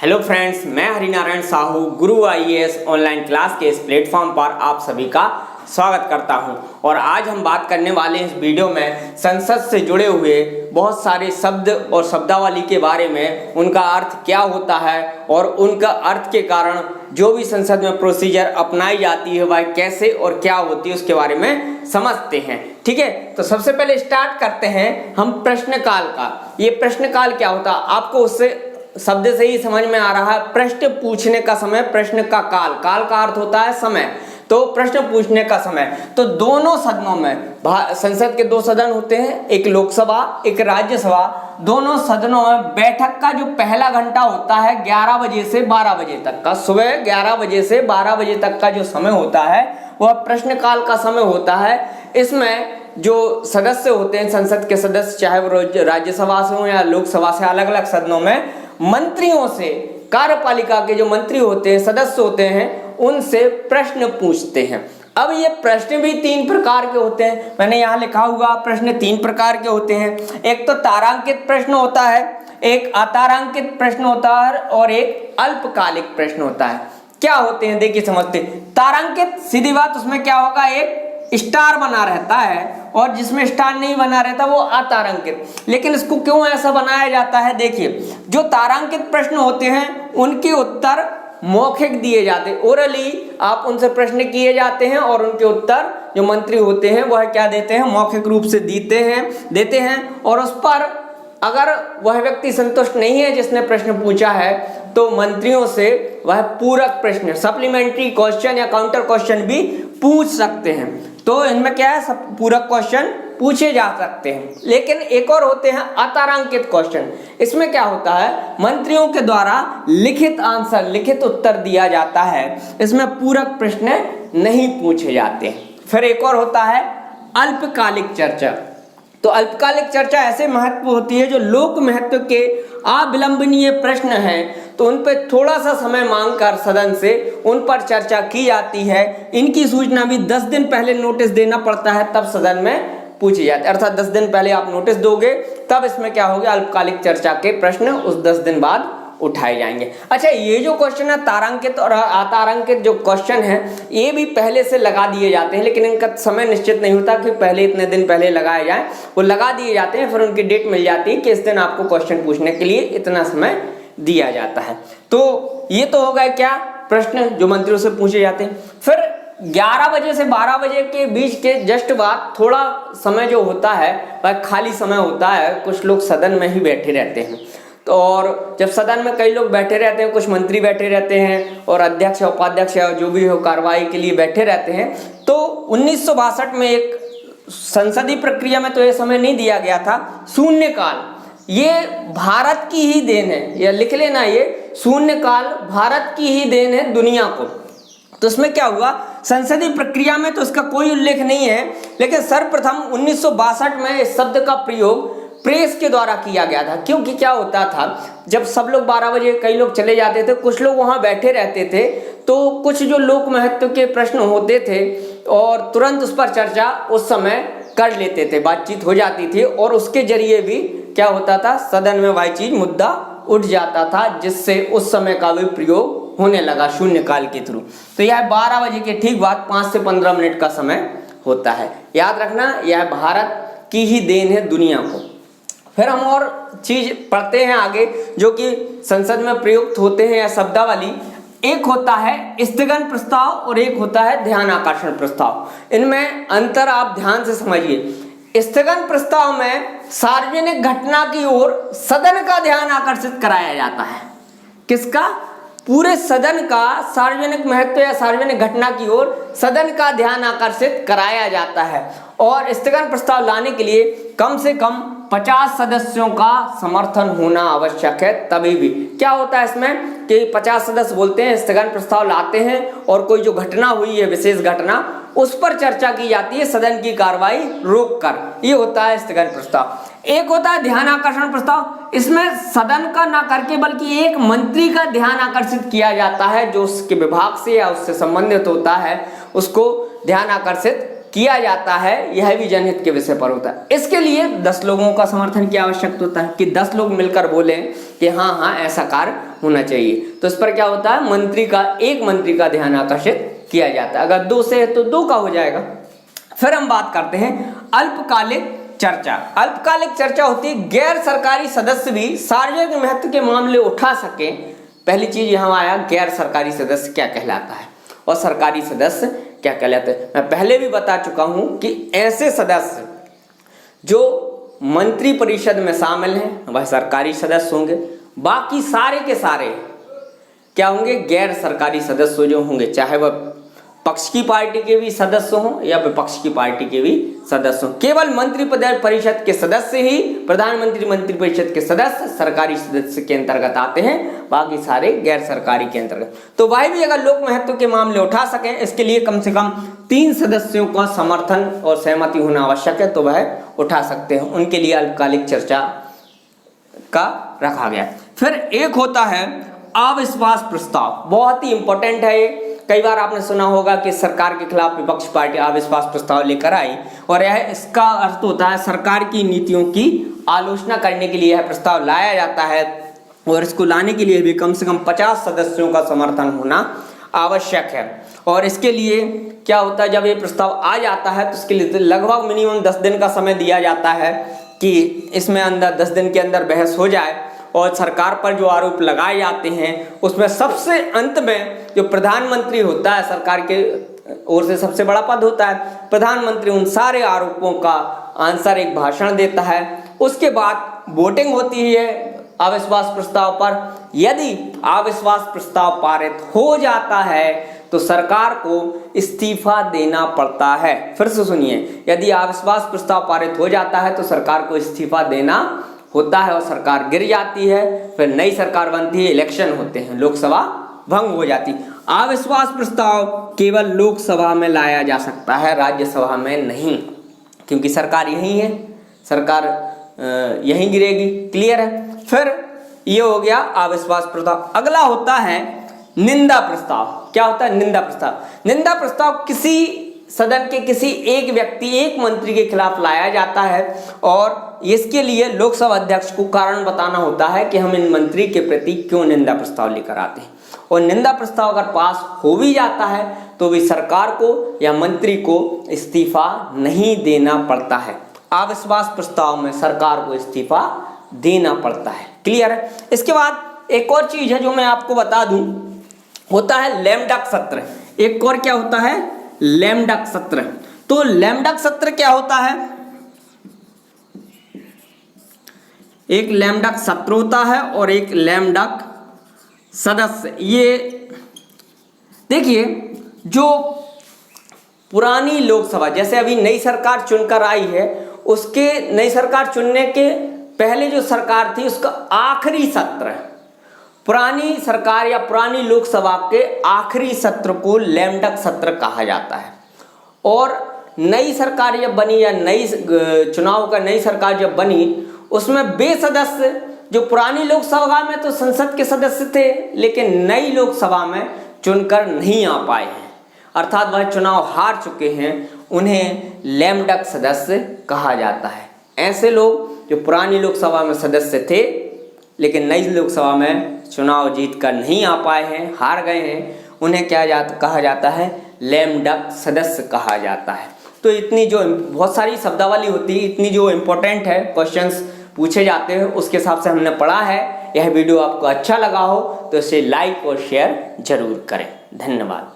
Hello friends, मैं हरिनारायण साहू गुरु IAS online class के इस प्लेटफॉर्म पर आप सभी का स्वागत करता हूं। और आज हम बात करने वाले हैं इस वीडियो में संसद से जुड़े हुए बहुत सारे शब्द और शब्दावली के बारे में, उनका अर्थ क्या होता है और उनका अर्थ के कारण जो भी संसद में प्रोसीजर अपनाई जाती है वह कैसे और क्या होती है उसके बारे में समझते हैं। ठीक है, तो सबसे पहले स्टार्ट करते हैं हम प्रश्नकाल का। ये प्रश्नकाल क्या होता है आपको उससे शब्द से ही समझ में आ रहा है। प्रश्न पूछने का समय, प्रश्न का काल, काल का अर्थ होता है समय, तो प्रश्न पूछने का समय। तो दोनों सदनों में, संसद के दो सदन होते हैं, एक लोकसभा एक राज्यसभा, दोनों सदनों में बैठक का जो पहला घंटा होता है 11 बजे से 12 बजे तक का, सुबह 11 बजे से 12 बजे तक का जो समय होता है वह प्रश्नकाल का समय होता है। इसमें जो सदस्य होते हैं, संसद के सदस्य, चाहे वो राज्यसभा से हो या लोकसभा से, अलग अलग सदनों में मंत्रियों से, कार्यपालिका के जो मंत्री होते हैं, सदस्य होते हैं, उनसे प्रश्न पूछते हैं। अब ये प्रश्न भी तीन प्रकार के होते हैं, मैंने यहाँ लिखा हुआ प्रश्न तीन प्रकार के होते हैं। एक तो तारांकित प्रश्न होता है, एक अतारांकित प्रश्न होता है और एक अल्पकालिक प्रश्न होता है। क्या होते हैं देखिए समझते। तारांकित, सीधी बात, उसमें क्या होगा, एक स्टार बना रहता है और जिसमें स्टार नहीं बना रहता वो अतारांकित। लेकिन इसको क्यों ऐसा बनाया जाता है, देखिए जो तारांकित प्रश्न होते हैं उनके उत्तर मौखिक दिए जाते, ओरली आप उनसे प्रश्न किए जाते हैं और उनके उत्तर जो मंत्री होते हैं वह क्या देते हैं, मौखिक रूप से देते हैं। और उस पर अगर वह व्यक्ति संतुष्ट नहीं है जिसने प्रश्न पूछा है तो मंत्रियों से वह पूरक प्रश्न, सप्लीमेंट्री क्वेश्चन या काउंटर क्वेश्चन भी पूछ सकते हैं। तो इनमें क्या है, सब पूरक क्वेश्चन पूछे जा सकते हैं। लेकिन एक और होते हैं अतारांकित क्वेश्चन। इसमें क्या होता है, मंत्रियों के द्वारा लिखित आंसर, लिखित उत्तर दिया जाता है, इसमें पूरक प्रश्न नहीं पूछे जाते। फिर एक और होता है अल्पकालिक चर्चा। तो अल्पकालिक चर्चा ऐसे महत्व होती है जो लोक महत्व के अविलंबनीय प्रश्न हैं, तो उन पर थोड़ा सा समय मांगकर सदन से उन पर चर्चा की जाती है। इनकी सूचना भी 10 दिन पहले नोटिस देना पड़ता है, तब सदन में पूछी जाती है। अर्थात 10 दिन पहले आप नोटिस दोगे तब इसमें क्या होगा, अल्पकालिक चर्चा के प्रश्न उस 10 दिन बाद उठाए जाएंगे। अच्छा, ये जो क्वेश्चन है तारांकित और अतारांकित जो क्वेश्चन है ये भी पहले से लगा दिए जाते हैं, लेकिन इनका समय निश्चित नहीं होता कि पहले इतने दिन पहले लगाए जाए, वो लगा दिए जाते हैं। फिर उनकी डेट मिल जाती है कि इस दिन आपको क्वेश्चन पूछने के लिए इतना समय दिया जाता है। तो ये तो हो गए क्या, प्रश्न जो मंत्रियों से पूछे जाते हैं। फिर 11 बजे से 12 बजे के बीच के जस्ट बाद थोड़ा समय जो होता है वह खाली समय होता है, कुछ लोग सदन में ही बैठे रहते हैं। तो और जब सदन में कई लोग बैठे रहते हैं, कुछ मंत्री बैठे रहते हैं और अध्यक्ष उपाध्यक्ष या जो भी हो कार्रवाई के लिए बैठे रहते हैं। तो 1962 में एक संसदीय प्रक्रिया में तो ये समय नहीं दिया गया था, शून्यकाल, ये भारत की ही देन है, ये लिख लेना, ये शून्यकाल भारत की ही देन है दुनिया को। तो इसमें क्या हुआ, संसदीय प्रक्रिया में तो इसका कोई उल्लेख नहीं है, लेकिन सर्वप्रथम 1962 में इस शब्द का प्रयोग प्रेस के द्वारा किया गया था। क्योंकि क्या होता था, जब सब लोग 12 बजे कई लोग चले जाते थे, कुछ लोग वहां बैठे रहते थे, तो कुछ जो लोक महत्व के प्रश्न होते थे और तुरंत उस पर चर्चा उस समय कर लेते थे, बातचीत हो जाती थी और उसके जरिए भी क्या होता था, सदन में वह चीज मुद्दा उठ जाता था, जिससे उस समय का भी प्रयोग होने लगा शून्यकाल के थ्रू। तो यह 12 बजे के ठीक बाद 5 से 15 मिनट का समय होता है। याद रखना, यह भारत की ही देन है दुनिया को। फिर हम और चीज पढ़ते हैं आगे जो कि संसद में प्रयुक्त होते हैं या शब्दावली। एक होता है स्थगन प्रस्ताव और एक होता है ध्यान आकर्षण प्रस्ताव। इनमें अंतर आप ध्यान से समझिए। स्थगन प्रस्ताव में सार्वजनिक घटना की ओर सदन का ध्यान आकर्षित कराया जाता है। किसका, पूरे सदन का सार्वजनिक महत्व या सार्वजनिक घटना की ओर सदन का ध्यान आकर्षित कराया जाता है। और स्थगन प्रस्ताव लाने के लिए कम से कम 50 सदस्यों का समर्थन होना आवश्यक है। तभी भी क्या होता है इसमें कि 50 सदस्य बोलते हैं, स्थगन प्रस्ताव लाते हैं और कोई जो घटना हुई है, विशेष घटना, उस पर चर्चा की जाती है सदन की कार्रवाई रोककर। ये होता है स्थगन प्रस्ताव। एक होता है ध्यान आकर्षण प्रस्ताव। इसमें सदन का ना करके बल्कि एक मंत्री का ध्यान आकर्षित किया जाता है, जो उसके विभाग से या उससे संबंधित होता है, उसको ध्यान आकर्षित किया जाता है, यह भी जनहित के विषय पर होता है। इसके लिए 10 लोगों का समर्थन की आवश्यकता होता है कि 10 लोग मिलकर बोले कि हाँ हाँ ऐसा कार्य होना चाहिए। तो इस पर क्या होता है, एक मंत्री का ध्यान आकर्षित किया जाता है। अगर 2 से है तो 2 का हो जाएगा। फिर हम बात करते हैं अल्पकालिक चर्चा। अल्पकालिक चर्चा होती है गैर सरकारी सदस्य भी सार्वजनिक महत्व के मामले उठा सके। पहली चीज यहाँ आया, गैर सरकारी सदस्य क्या कहलाता है और सरकारी सदस्य क्या कहलाते हैं। मैं पहले भी बता चुका हूं कि ऐसे सदस्य जो मंत्री परिषद में शामिल हैं वह सरकारी सदस्य होंगे, बाकी सारे के सारे क्या होंगे, गैर सरकारी सदस्य जो होंगे, चाहे वह पक्ष की पार्टी के भी सदस्य हों या विपक्ष की पार्टी के भी सदस्य हों। केवल मंत्री परिषद के सदस्य ही, प्रधानमंत्री मंत्री परिषद के सदस्य सरकारी सदस्य के अंतर्गत आते हैं, बाकी सारे गैर सरकारी के अंतर्गत। तो वह भी अगर लोक महत्व के मामले उठा सकें, इसके लिए कम से कम 3 सदस्यों का समर्थन और सहमति होना आवश्यक है, तो वह उठा सकते हैं। उनके लिए अल्पकालिक चर्चा का रखा गया। फिर एक होता है अविश्वास प्रस्ताव, बहुत ही इंपॉर्टेंट है ये। कई बार आपने सुना होगा कि सरकार के खिलाफ विपक्ष पार्टी अविश्वास प्रस्ताव लेकर आई, और यह इसका अर्थ होता है सरकार की नीतियों की आलोचना करने के लिए यह प्रस्ताव लाया जाता है, और इसको लाने के लिए भी कम से कम 50 सदस्यों का समर्थन होना आवश्यक है। और इसके लिए क्या होता है, जब ये प्रस्ताव आ जाता है तो इसके लिए लगभग मिनिमम 10 दिन का समय दिया जाता है कि इसमें अंदर 10 दिन के अंदर बहस हो जाए, और सरकार पर जो आरोप लगाए जाते हैं उसमें सबसे अंत में जो प्रधानमंत्री होता है, सरकार के ओर से सबसे बड़ा पद होता है, प्रधानमंत्री उन सारे आरोपों का आंसर एक भाषण देता है। उसके बाद वोटिंग होती है अविश्वास प्रस्ताव पर। यदि अविश्वास प्रस्ताव पारित हो जाता है तो सरकार को इस्तीफा देना पड़ता है। फिर से सुनिए, यदि अविश्वास प्रस्ताव पारित हो जाता है तो सरकार को इस्तीफा देना होता है और सरकार गिर जाती है। फिर नई सरकार बनती है, इलेक्शन होते हैं, लोकसभा भंग हो जाती। अविश्वास प्रस्ताव केवल लोकसभा में लाया जा सकता है, राज्यसभा में नहीं, क्योंकि सरकार यही है, सरकार यहीं गिरेगी। क्लियर है। फिर ये हो गया अविश्वास प्रस्ताव। अगला होता है निंदा प्रस्ताव। क्या होता है निंदा प्रस्ताव? निंदा प्रस्ताव किसी सदन के किसी एक व्यक्ति, एक मंत्री के खिलाफ लाया जाता है, और इसके लिए लोकसभा अध्यक्ष को कारण बताना होता है कि हम इन मंत्री के प्रति क्यों निंदा प्रस्ताव लेकर आते हैं। और निंदा प्रस्ताव अगर पास हो भी जाता है तो भी सरकार को या मंत्री को इस्तीफा नहीं देना पड़ता है। अविश्वास प्रस्ताव में सरकार को इस्तीफा देना पड़ता है। क्लियर है। इसके बाद एक और चीज है जो मैं आपको बता दूं, होता है लैम डक सत्र। एक और क्या होता है, लैम डक सत्र। तो लैम डक सत्र क्या होता है, एक लैम डक सत्र होता है और एक लैम डक सदस्य। ये देखिए, जो पुरानी लोकसभा, जैसे अभी नई सरकार चुनकर आई है, उसके नई सरकार चुनने के पहले जो सरकार थी उसका आखिरी सत्र है, पुरानी सरकार या पुरानी लोकसभा के आखिरी सत्र को लैम डक सत्र कहा जाता है। और नई सरकार जब बनी या नई चुनाव का नई सरकार जब बनी, उसमें वे सदस्य जो पुरानी लोकसभा में तो संसद के सदस्य थे लेकिन नई लोकसभा में चुनकर नहीं आ पाए हैं, अर्थात वह चुनाव हार चुके हैं, उन्हें लैम डक सदस्य कहा जाता है। ऐसे लोग जो पुरानी लोकसभा में सदस्य थे लेकिन नई लोकसभा में चुनाव जीत कर नहीं आ पाए हैं, हार गए हैं, उन्हें कहा जाता है लैम डक सदस्य कहा जाता है। तो इतनी जो बहुत सारी शब्दावली होती है, इतनी जो इम्पोर्टेंट है, क्वेश्चंस पूछे जाते हैं, उसके हिसाब से हमने पढ़ा है। यह वीडियो आपको अच्छा लगा हो तो इसे लाइक और शेयर जरूर करें। धन्यवाद।